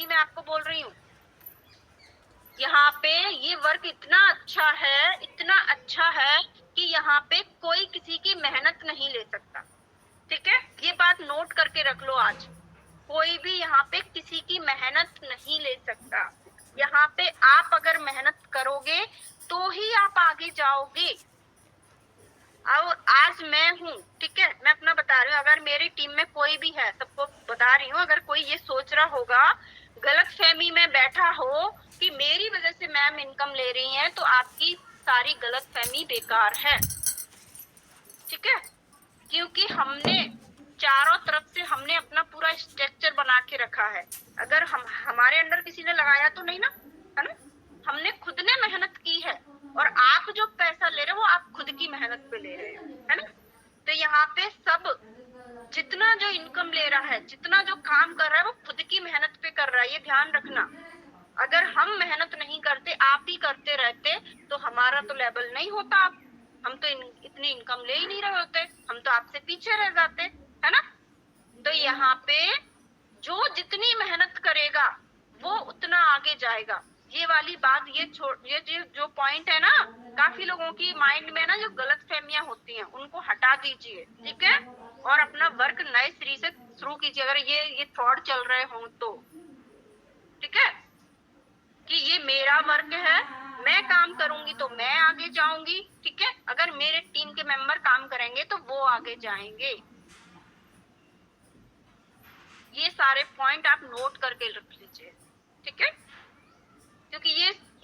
तभी मैं आपको बोल रही हूँ। यहाँ पे ये वर्क इतना अच्छा है, इतना अच्छा है कि यहाँ पे कोई किसी की मेहनत नहीं ले सकता। ठीक है, ये बात नोट करके रख लो आज। कोई भी यहाँ पे किसी की मेहनत नहीं ले सकता। यहाँ पे आप अगर मेहनत करोगे तो ही आप आगे जाओगे। और आज मैं हूँ, ठीक है, मैं अपना बता रही हूँ, अगर मेरी टीम में कोई भी है, सबको बता रही हूँ, अगर कोई ये सोच रहा होगा, गलत फहमी में बैठा हो कि मेरी वजह से मैम इनकम ले रही हैं, तो आपकी सारी गलत फहमी बेकार है। ठीक है, क्योंकि हमने चारों तरफ से हमने अपना पूरा स्ट्रक्चर बना के रखा है। अगर हमारे अंडर किसी ने लगाया तो नहीं ना, है ना, हमने खुद ने मेहनत की है। और आप जो पैसा ले रहे हो वो आप खुद की मेहनत पे ले रहे हो, है ना। तो यहाँ पे सब जितना जो इनकम ले रहा है, जितना जो काम कर रहा है, वो खुद की मेहनत पे कर रहा है, ये ध्यान रखना। अगर हम मेहनत नहीं करते, आप ही करते रहते, तो हमारा तो लेवल नहीं होता। हम तो इतनी इनकम ले ही नहीं रहे होते, हम तो आपसे पीछे रह जाते, है ना। तो यहाँ पे जो जितनी मेहनत करेगा वो उतना आगे जाएगा। ये वाली बात, ये जो पॉइंट है ना, काफी लोगों की माइंड में ना जो गलत फहमियां होती हैं उनको हटा दीजिए, ठीक है, और अपना वर्क नए सिरे से शुरू कीजिए। अगर ये थॉट चल रहे हो तो, ठीक है, कि ये मेरा वर्क है, मैं काम करूंगी तो मैं आगे जाऊंगी, ठीक है, अगर मेरे टीम के मेंबर काम करेंगे तो वो आगे जाएंगे। ये सारे पॉइंट आप नोट करके रख लीजिए, ठीक है, क्योंकि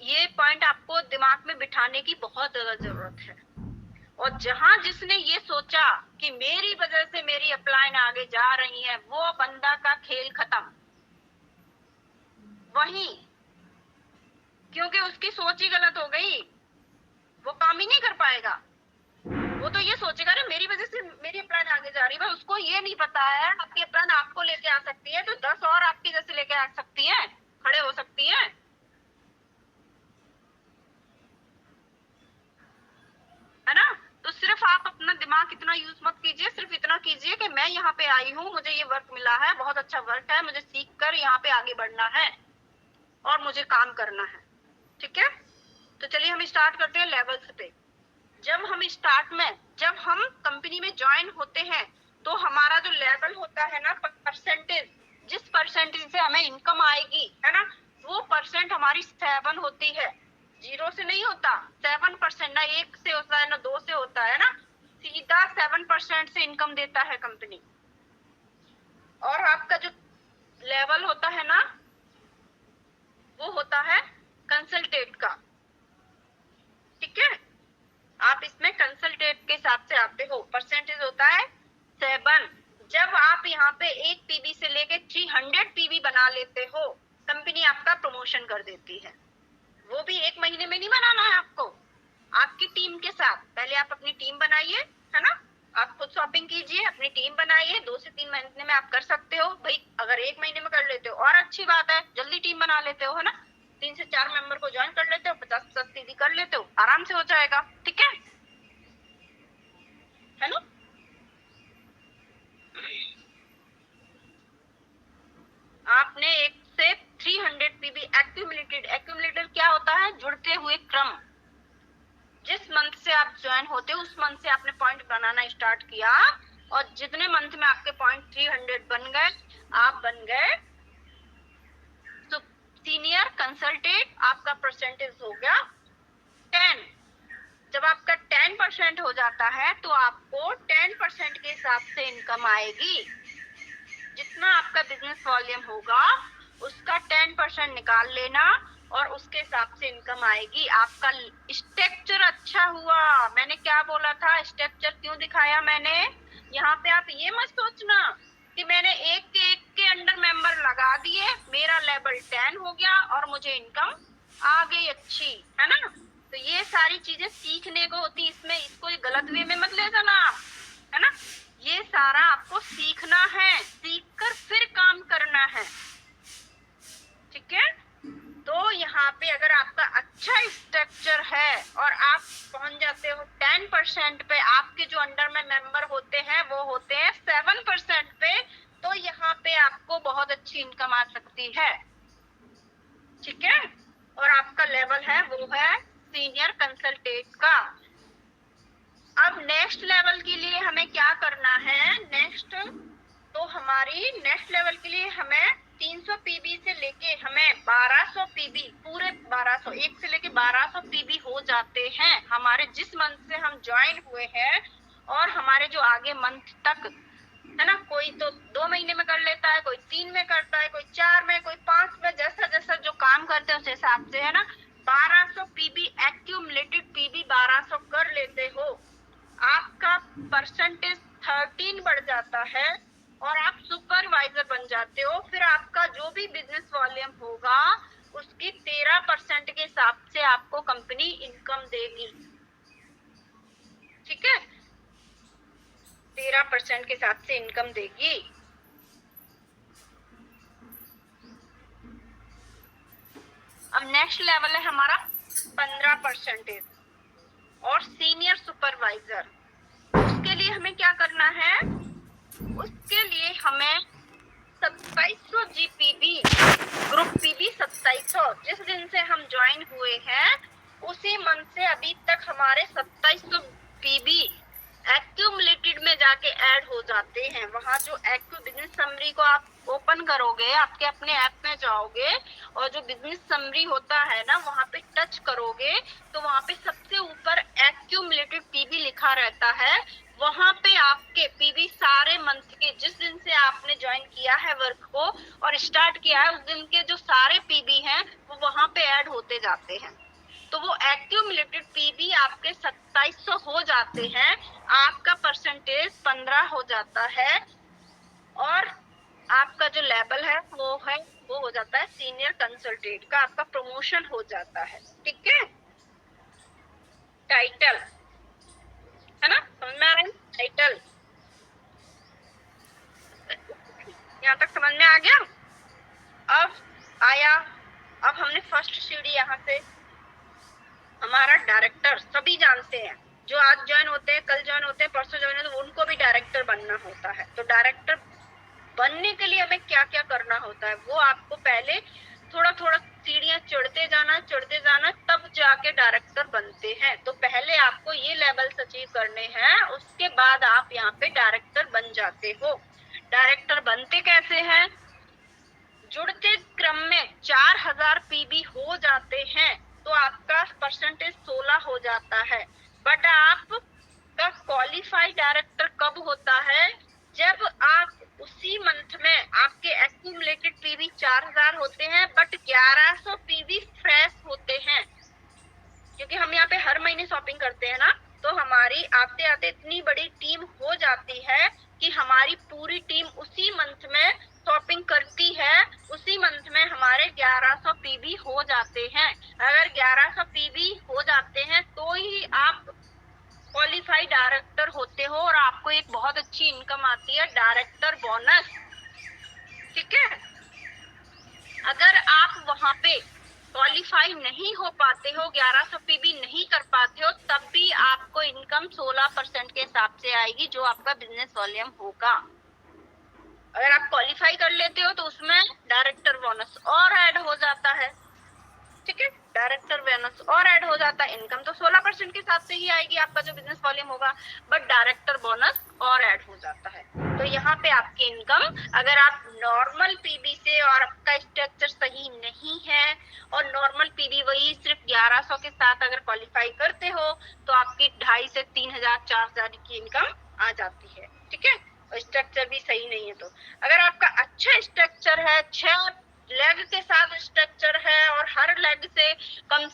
ये पॉइंट आपको दिमाग में बिठाने की बहुत ज्यादा जरूरत है। और जहां जिसने ये सोचा कि मेरी वजह से मेरी अपलाइन आगे जा रही है, वो बंदा का खेल खत्म वही, क्योंकि उसकी सोच ही गलत हो गई, वो काम ही नहीं कर पाएगा। वो तो ये सोचेगा अरे मेरी वजह से मेरी अपलाइन आगे जा रही है, उसको ये नहीं पता है आपकी अपलाइन आपको लेके आ सकती है तो 10 और आपकी जैसे लेके आ सकती है, खड़े हो सकती है, है ना। तो सिर्फ आप अपना दिमाग इतना यूज मत कीजिए, सिर्फ इतना कीजिए कि मैं यहाँ पे आई हूँ, मुझे ये वर्क मिला है, बहुत अच्छा वर्क है, मुझे सीख कर यहाँ पे आगे बढ़ना है और मुझे काम करना है, ठीक है। तो चलिए हम स्टार्ट करते हैं लेवल्स पे। जब हम कंपनी में ज्वाइन होते हैं तो हमारा जो लेवल होता है ना, परसेंटेज, जिस परसेंटेज से हमें इनकम आएगी, है ना, वो परसेंट हमारी 7 होती है। 0 से नहीं होता, 7%, ना 1 से होता है ना 2 से होता है ना, सीधा 7% से इनकम देता है कंपनी। और आपका जो लेवल होता है ना, वो होता है कंसल्टेंट का, ठीक है। आप इसमें कंसल्टेंट के हिसाब से आते हो, परसेंटेज होता है 7। जब आप यहाँ पे एक पीबी से लेके 300 पीबी बना लेते हो, कंपनी आपका प्रमोशन कर देती है। वो भी 1 महीने में नहीं बनाना है आपको, आपकी टीम के साथ। पहले आप अपनी टीम बनाइए, है ना, आप खुद शॉपिंग कीजिए, अपनी टीम बनाइए, 2 से 3 महीने में आप कर सकते हो भाई। अगर 1 महीने में कर लेते हो और अच्छी बात है, जल्दी टीम बना लेते हो, है ना, 3 से 4 मेंबर को ज्वाइन कर लेते हो, 50-50 पीबी कर लेते हो, आराम से हो जाएगा, ठीक है ना। आपने 1 से 300 पीबी एक्यूमुलेटेड क्या होता है, जुड़ते हुए क्रम। जिस मंथ से आप ज्वाइन होते हो उस मंथ से आपने पॉइंट बनाना स्टार्ट किया, और जितने मंथ में आपके पॉइंट 300 बन गए, आप बन गए तो सीनियर कंसल्टेंट, आपका परसेंटेज हो गया 10। जब आपका 10% हो जाता है तो आपको 10% के हिसाब से इनकम आएगी। जितना आपका बिजनेस वॉल्यूम होगा उसका 10% निकाल लेना और उसके हिसाब से इनकम आएगी। आपका स्ट्रक्चर अच्छा हुआ, मैंने क्या बोला था, स्ट्रक्चर क्यों दिखाया मैंने। यहाँ पे आप ये मत सोचना कि मैंने एक के अंडर मेंबर लगा दिए, मेरा लेवल 10 हो गया और मुझे इनकम आ गई अच्छी, है ना। तो ये सारी चीजें सीखने को होती, इसमें इसको गलत वे में मत ले जाना, है ना। ये सारा आपको सीखना है, सीखकर फिर काम करना है, ठीक है। तो यहाँ पे अगर आपका अच्छा स्ट्रक्चर है और आप पहुंच जाते हो 10% पे, आपके जो अंडर में मेंबर होते हैं वो होते हैं 7% पे, तो यहाँ पे आपको बहुत अच्छी इनकम आ सकती है। ठीक है। और आपका लेवल है वो है सीनियर कंसल्टेंट का। अब नेक्स्ट लेवल के लिए हमें क्या करना है, तो हमारी नेक्स्ट लेवल के लिए हमें 300 पीबी से लेके हमें 1200 पीबी, पूरे 1200, एक से लेके 1200 पीबी हो जाते हैं हमारे जिस मंथ से हम ज्वाइन हुए हैं। और हमारे जो आगे मंथ तक है ना, कोई तो 2 महीने में कर लेता है, कोई 3 में करता है, कोई 4 में, कोई 5 में, जैसा जैसा जो काम करते हैं उस हिसाब से है ना। 1200 पीबी एक्यूमुलेटेड पीबी 1200 कर लेते हो, आपका परसेंटेज 13 बढ़ जाता है और आप सुपरवाइजर बन जाते हो। फिर आपका जो भी बिजनेस वॉल्यूम होगा उसकी 13% के हिसाब से आपको कंपनी इनकम देगी। ठीक है, 13% के हिसाब से इनकम देगी। अब नेक्स्ट लेवल है हमारा 15% और सीनियर सुपरवाइजर। उसके लिए हमें क्या करना है, उसके लिए हमें 2700 जीपीबी, ग्रुप पीबी 2700, जिस दिन से हम ज्वाइन हुए हैं उसी मंथ से अभी तक हमारे 2700 पीबी एक्यूमुलेटेड में जाके ऐड हो जाते हैं। वहां जो एक्टिव बिजनेस समरी को आप ओपन करोगे, आपके अपने ऐप में जाओगे और जो बिजनेस समरी होता है ना वहां पे टच करोगे तो वहां पे सबसे ऊपर एक्यूमुलेटेड पीबी लिखा रहता है। वहां पे आपके पीबी सारे मंथ के, जिस दिन से आपने ज्वाइन किया है वर्क को और स्टार्ट किया है उस दिन के जो सारे पीबी हैं वो वहां पे ऐड होते जाते हैं। तो वो एक्यूमुलेटेड पीबी आपके 2700 हो जाते हैं, आपका परसेंटेज 15 हो जाता है और आपका जो लेवल है वो हो जाता है सीनियर कंसल्टेंट का, आपका प्रमोशन हो जाता है। ठीक है, टाइटल है ना, समझ में आ रहा है टाइटल, यहाँ तक समझ में आ गया। अब आया, अब हमने फर्स्ट सीढ़ी यहाँ से हमारा डायरेक्टर, सभी जानते हैं जो आज ज्वाइन होते हैं, कल ज्वाइन होते हैं, परसों ज्वाइन होते हैं, उनको भी डायरेक्टर बनना होता है। तो डायरेक्टर बनने के लिए हमें क्या क्या करना होता है वो आपको पहले थोड़ा थोड़ा सीढ़ियां चढ़ते जाना तब जाके डायरेक्टर बनते हैं। तो पहले आपको ये लेवल्स अचीव करने हैं, उसके बाद आप यहाँ पे डायरेक्टर बन जाते हो। डायरेक्टर बनते कैसे हैं, जुड़ते क्रम में 4000 पीबी हो जाते हैं तो आपका परसेंटेज 16 हो जाता है। बट आपका क्वालिफाइड डायरेक्टर कब होता है, जब आप उसी मंथ में आपके एक्यूमुलेटेड पीबी 4000 होते हैं बट 1100 पीबी फ्रेश होते हैं। क्योंकि हम यहाँ पे हर महीने शॉपिंग करते हैं ना, तो हमारी आते आते इतनी बड़ी टीम हो जाती है कि हमारी पूरी टीम उसी मंथ में शॉपिंग करती है, उसी मंथ में हमारे 1100 पीबी हो जाते हैं। अगर 1100 पीबी हो जाते हैं तो ही आप क्वालिफाइड डायरेक्टर होते हो और आपको एक बहुत अच्छी इनकम आती है, डायरेक्टर बोनस। ठीक है, अगर आप वहां पे क्वालिफाई नहीं हो पाते हो, 1100 पीबी नहीं कर पाते हो, तब भी आपको इनकम 16% के हिसाब से आएगी जो आपका बिजनेस वॉल्यूम होगा। अगर आप क्वालिफाई कर लेते हो तो उसमें डायरेक्टर बोनस और ऐड हो जाता है। ठीक है, डायरेक्टर बोनस और ऐड हो जाता है, इनकम तो 16% के हिसाब से ही आएगी आपका जो बिजनेस वॉल्यूम होगा, बट डायरेक्टर बोनस और ऐड हो जाता है। तो यहाँ पे आपकी इनकम, अगर आप नॉर्मल पीबी से और आपका स्ट्रक्चर सही नहीं है और नॉर्मल पीबी वही सिर्फ 1100 के साथ अगर क्वालिफाई करते हो तो आपकी 2500 से 3000 4000 की इनकम आ जाती है। ठीक है, और स्ट्रक्चर भी सही नहीं है। तो अगर आपका अच्छा स्ट्रक्चर है, 6 लेग के साथ स्ट्रक्चर है और हर लेग से कम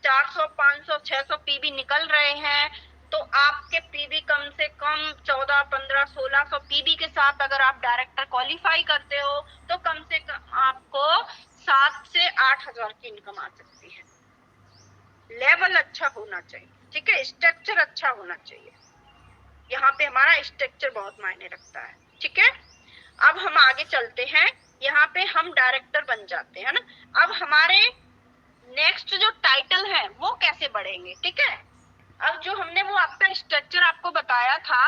400 500 600 पीबी निकल रहे हैं, तो आपके पीबी कम से कम 14 15 1600 पीबी के साथ अगर आप डायरेक्टर क्वालिफाई करते हो तो कम से कम आपको 7 से 8000 की इनकम आ सकती है। लेवल अच्छा होना चाहिए, ठीक है, स्ट्रक्चर अच्छा होना चाहिए। यहाँ पे हमारा स्ट्रक्चर बहुत मायने रखता है। ठीक है, अब हम आगे चलते हैं, यहाँ पे हम डायरेक्टर बन जाते हैं ना। अब हमारे नेक्स्ट जो टाइटल है वो कैसे बढ़ेंगे। ठीक है, अब जो हमने वो आपका स्ट्रक्चर आपको बताया था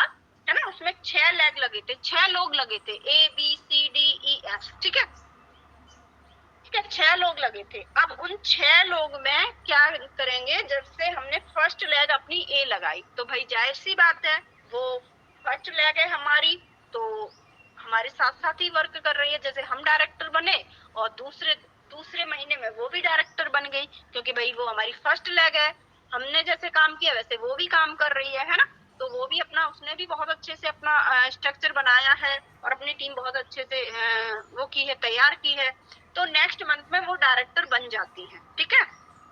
है ना, उसमें 6 लेग लगे थे, 6 लोग लगे थे, A B C D E F। ठीक है, ठीक है, 6 लोग लगे थे। अब उन 6 लोग में क्या करेंगे, जब से हमने फर्स्ट लेग अपनी ए लगाई तो भाई जाहिर सी बात है वो फर्स्ट लेग है हमारी, तो हमारे साथ साथ ही वर्क कर रही है। जैसे हम डायरेक्टर बने और दूसरे महीने में वो भी डायरेक्टर बन गई, क्योंकि भाई वो हमारी फर्स्ट लेग है। हमने जैसे काम किया वैसे वो भी काम कर रही है ना। तो वो भी अपना, उसने भी बहुत अच्छे से अपना स्ट्रक्चर बनाया है और अपनी टीम बहुत अच्छे से वो की है, तैयार की है। तो नेक्स्ट मंथ में वो डायरेक्टर बन जाती है। ठीक है,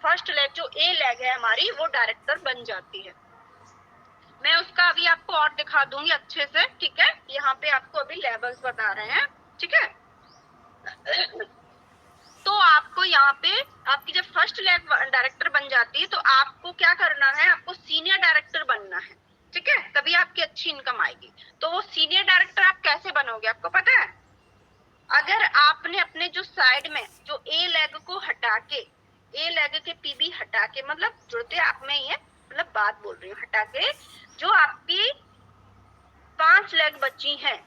फर्स्ट लेग जो ए लेग है हमारी वो डायरेक्टर बन जाती है। मैं उसका अभी आपको और दिखा दूंगी अच्छे से। ठीक है, यहाँ पे आपको अभी लेवल्स बता रहे हैं। ठीक है, तो आपको यहाँ पे आपकी जब फर्स्ट लेग डायरेक्टर बन जाती है तो आपको क्या करना है, आपको सीनियर डायरेक्टर बनना है। ठीक है, तभी आपकी अच्छी इनकम आएगी। तो वो सीनियर डायरेक्टर आप कैसे बनोगे, आपको पता है? अगर आपने अपने जो साइड में जो ए लेग को हटा के, ए लेग के पीबी हटा के, मतलब जुड़ते आप में ही है, मतलब बात बोल रही हूँ, हटा के जो आपकी 5 लेग बची हैं,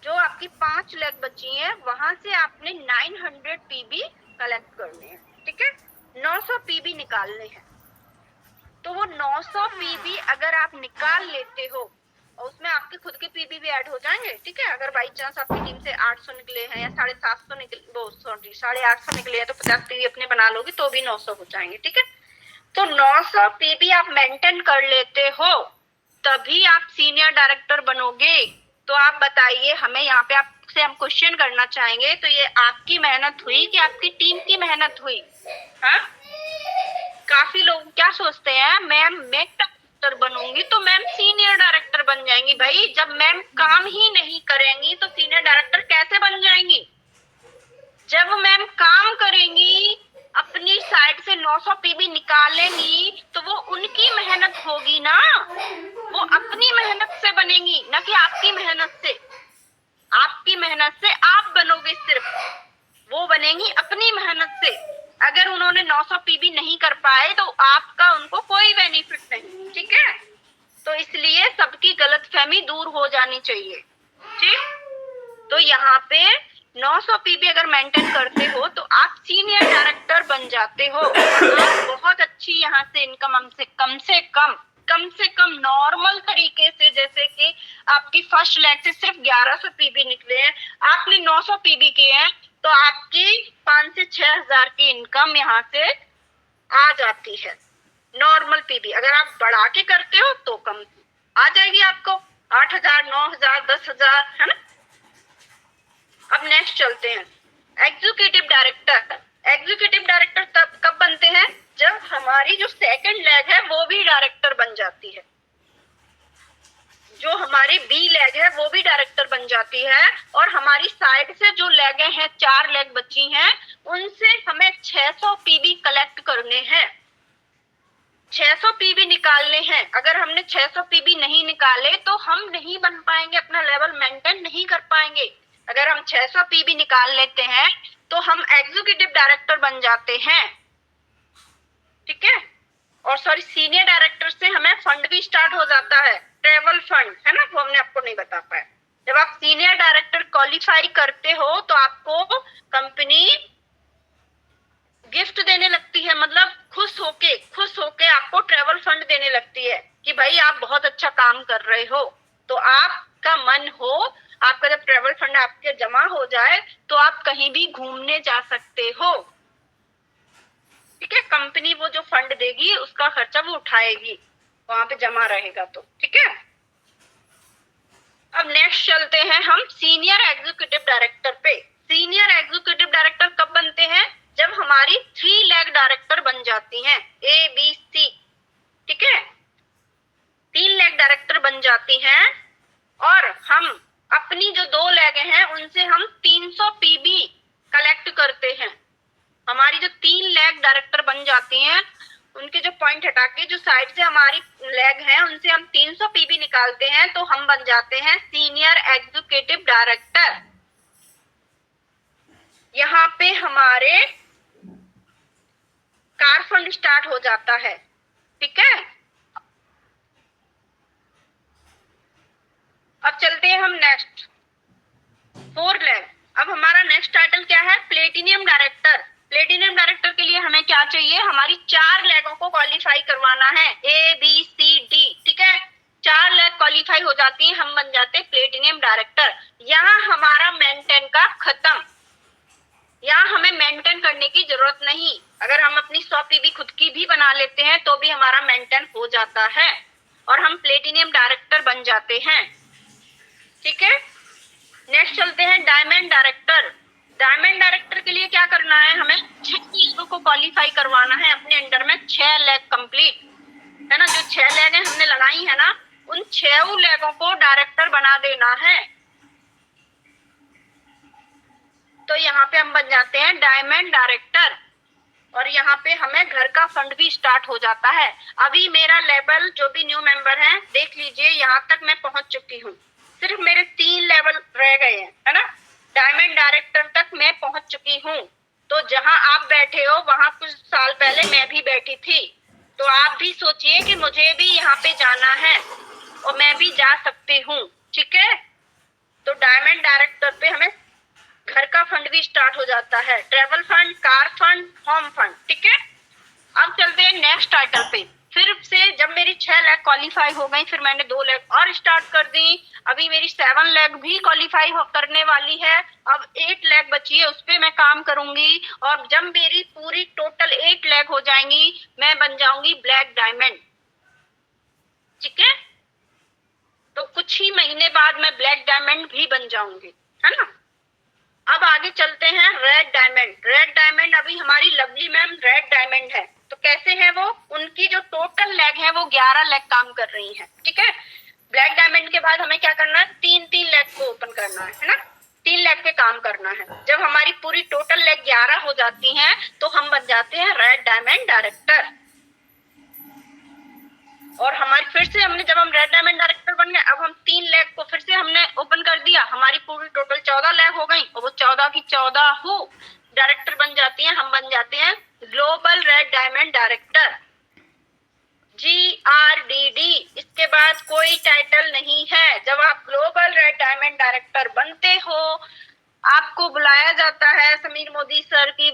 जो आपकी 5 लेग बची हैं, वहां से आपने 900 पीबी कलेक्ट करने हैं। ठीक है, 900 पीबी निकालने हैं। तो वो 900 पीबी अगर आप निकाल लेते हो और उसमें आपके खुद के पीबी भी ऐड हो जाएंगे। ठीक है, अगर बाई चांस आपकी टीम से 800 निकले हैं या 750 निकले, वो सॉरी 850 निकले हैं, तो 50 पीबी अपने बना लोगे तो भी 900 हो जाएंगे। ठीक है, तो 900 पीबी आप मेंटेन कर लेते हो तभी आप सीनियर डायरेक्टर बनोगे। तो आप बताइए, हमें यहाँ पे आपसे हम क्वेश्चन करना चाहेंगे, तो ये आपकी मेहनत हुई कि आपकी टीम की मेहनत हुई? हाँ, काफी लोग क्या सोचते हैं, मैम मैं डायरेक्टर बनूंगी तो मैम सीनियर डायरेक्टर बन जाएंगी। भाई जब मैम काम ही नहीं करेंगी तो सीनियर डायरेक्टर कैसे बन जाएंगी? जब मैम काम करेंगी, अपनी साइड से 900 पीबी निकालेंगी, तो वो उनकी मेहनत होगी ना, वो अपनी मेहनत से बनेंगी, ना कि आपकी मेहनत से। आपकी मेहनत से आप बनोगे सिर्फ, वो बनेंगी अपनी मेहनत से। अगर उन्होंने 900 पीबी नहीं कर पाए तो आपका उनको कोई बेनिफिट नहीं। ठीक है, तो इसलिए सबकी गलतफहमी दूर हो जानी चाहिए। ठीक, तो यहाँ पे 900 पीबी अगर मेंटेन करते हो तो आप सीनियर डायरेक्टर बन जाते हो। आप बहुत अच्छी यहाँ से इनकम हमसे कम से कम नॉर्मल तरीके से, जैसे कि आपकी फर्स्ट लेग से सिर्फ 1100 पीबी निकले हैं, आपने 900 पीबी किए हैं, तो आपकी 5 से 6 हजार की इनकम यहाँ से आ जाती है। नॉर्मल पीबी अगर आप बढ़ा के करते हो तो कम आ जाएगी आपको, 8,000, 9,000, 10,000, है ना। अब नेक्स्ट चलते हैं, एग्जीक्यूटिव डायरेक्टर। एग्जीक्यूटिव डायरेक्टर तब कब बनते हैं, जब हमारी जो सेकंड लेग है वो भी डायरेक्टर बन जाती है, जो हमारी बी लेग है वो भी डायरेक्टर बन जाती है, और हमारी साइड से जो लेग हैं, 4 लेग बची हैं, उनसे हमें 600 पीबी कलेक्ट करने हैं, 600 पीबी निकालने हैं। अगर हमने 600 पीबी नहीं निकाले तो हम नहीं बन पाएंगे, अपना लेवल मेंटेन नहीं कर पाएंगे। अगर हम 600 पीबी निकाल लेते हैं तो हम एग्जीक्यूटिव डायरेक्टर बन जाते हैं। ठीक है, और सॉरी सीनियर डायरेक्टर से हमें फंड भी स्टार्ट हो जाता है, ट्रेवल फंड, है ना, वो हमने आपको नहीं बता पाया। जब आप सीनियर डायरेक्टर क्वालिफाई करते हो तो आपको कंपनी गिफ्ट देने लगती है, मतलब खुश होके आपको ट्रेवल फंड देने लगती है कि भाई आप बहुत अच्छा काम कर रहे हो। तो आपका मन हो, आपका जब ट्रेवल फंड आपके जमा हो जाए तो आप कहीं भी घूमने जा सकते हो। ठीक है, कंपनी वो जो फंड देगी उसका खर्चा वो उठाएगी, वहां पे जमा रहेगा तो। ठीक है, अब नेक्स्ट चलते हैं हम सीनियर एग्जीक्यूटिव डायरेक्टर पे। सीनियर एग्जीक्यूटिव डायरेक्टर कब बनते हैं, जब हमारी 3 लेग डायरेक्टर बन जाती हैं, ए बी सी। ठीक है, 3 लेग डायरेक्टर बन जाती हैं, और हम अपनी जो 2 लेग हैं उनसे हम 300 पीबी कलेक्ट करते हैं। हमारी जो 3 लेग डायरेक्टर बन जाती हैं, उनके जो पॉइंट हटा के जो साइड से हमारी लेग है उनसे हम 300 पीबी निकालते हैं, तो हम बन जाते हैं सीनियर एग्जीक्यूटिव डायरेक्टर। यहाँ पे हमारे कार फंड स्टार्ट हो जाता है। ठीक है, अब चलते हैं हम नेक्स्ट 4 लेग। अब हमारा नेक्स्ट टाइटल क्या है, प्लेटिनियम डायरेक्टर। प्लेटिनियम डायरेक्टर के लिए हमें क्या चाहिए, हमारी 4 लेगों को क्वालिफाई करवाना है, ABCD, ठीक है। 4 लेग क्वालिफाई हो जाती है, हम बन जाते प्लेटिनियम डायरेक्टर। यहाँ हमारा मेंटेन का खत्म, यहाँ हमें मेंटेन करने की जरूरत नहीं। अगर हम अपनी 100 PB खुद की भी बना लेते हैं तो भी हमारा मेंटेन हो जाता है और हम प्लेटिनियम डायरेक्टर बन जाते हैं, ठीक है। नेक्स्ट चलते हैं डायमंड डायरेक्टर। डायमंड डायरेक्टर के लिए क्या करना है, हमें 6 चीजों को क्वालिफाई करवाना है अपने अंडर में, 6 लेग कंप्लीट है ना। जो 6 लेगें हमने लगाई है ना, उन 6 लेगों को डायरेक्टर बना देना है। तो यहाँ पे हम बन जाते हैं डायमंड डायरेक्टर और यहाँ पे हमें घर का फंड भी स्टार्ट हो जाता है। अभी मेरा लेवल, जो भी न्यू मेंबर है देख लीजिए, यहाँ तक मैं पहुंच चुकी हूँ। सिर्फ मेरे 3 लेवल रह गए हैं, है ना। डायमंड डायरेक्टर तक मैं पहुंच चुकी हूँ। तो जहां आप बैठे हो वहां कुछ साल पहले मैं भी बैठी थी। तो आप भी सोचिए कि मुझे भी यहाँ पे जाना है और मैं भी जा सकती हूँ, ठीक है। तो डायमंड डायरेक्टर पे हमें घर का फंड भी स्टार्ट हो जाता है, travel fund, car fund, home fund, ठीक है। अब चलते हैं नेक्स्ट टाइटल पे। फिर से जब मेरी 6 लेग क्वालिफाई हो गई, फिर मैंने 2 लेग और स्टार्ट कर दी। अभी मेरी 7 लेग भी क्वालिफाई करने वाली है। अब 8 लेग बची है, उस पर मैं काम करूंगी और जब मेरी पूरी टोटल 8 लेग हो जाएंगी, मैं बन जाऊंगी ब्लैक डायमंड, ठीक है। तो कुछ ही महीने बाद मैं ब्लैक डायमंड भी बन जाऊंगी, है ना। अब आगे चलते हैं रेड डायमंड। रेड डायमंड अभी हमारी लवली मैम रेड डायमंड है। तो कैसे है वो, उनकी जो टोटल लेग है वो 11 लेग काम कर रही है, ठीक है। ब्लैक डायमंड के बाद हमें क्या करना है, 3 लेग को ओपन करना है ना। 3 लेग पे काम करना है। जब हमारी पूरी टोटल लेग 11 हो जाती हैं तो हम बन जाते हैं रेड डायमंड डायरेक्टर। और हमारी फिर से हमने, जब हम रेड डायमंड डायरेक्टर बन गए, अब हम 3 लेग को फिर से हमने ओपन कर दिया। हमारी पूरी टोटल 14 लेग हो गई और वो 14 की 14 डायरेक्टर बन जाती हैं। हम बन जाते हैं global red diamond director, GRDD। इसके बाद कोई टाइटल नहीं है। जब आप ग्लोबल रेड डायमंड डायरेक्टर बनते हो, आपको बुलाया जाता है समीर मोदी सर की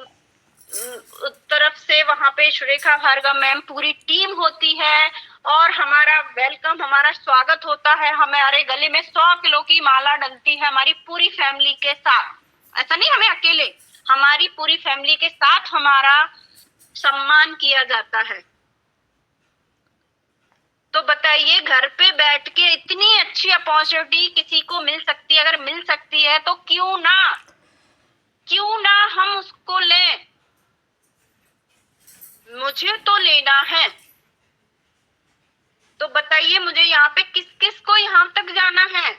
तरफ से, वहां पे सुरेखा भार्गव मैम, पूरी टीम होती है और हमारा वेलकम, हमारा स्वागत होता है। हमारे गले में 100 किलो की माला डलती है हमारी पूरी फैमिली के साथ। ऐसा नहीं हमें अकेले, हमारी पूरी फैमिली के साथ हमारा सम्मान किया जाता है। तो बताइए, घर पे बैठ के इतनी अच्छी अपॉर्चुनिटी किसी को मिल सकती है, अगर मिल सकती है तो क्यों ना हम उसको लें। मुझे तो लेना है। तो बताइए मुझे यहाँ पे किस किस को यहाँ तक जाना है।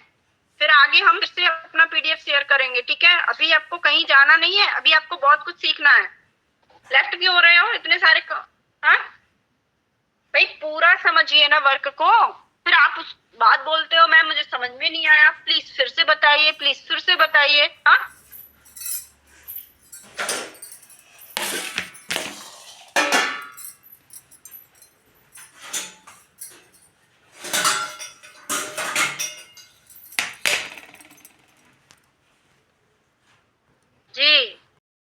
फिर आगे हम फिर से अपना PDF शेयर करेंगे, ठीक है। अभी आपको कहीं जाना नहीं है, अभी आपको बहुत कुछ सीखना है। लेफ्ट क्यों हो रहे हो इतने सारे हाँ भाई, पूरा समझिए ना वर्क को। फिर आप उस बात बोलते हो मैम मुझे समझ में नहीं आया, प्लीज फिर से बताइए, प्लीज फिर से बताइए। हाँ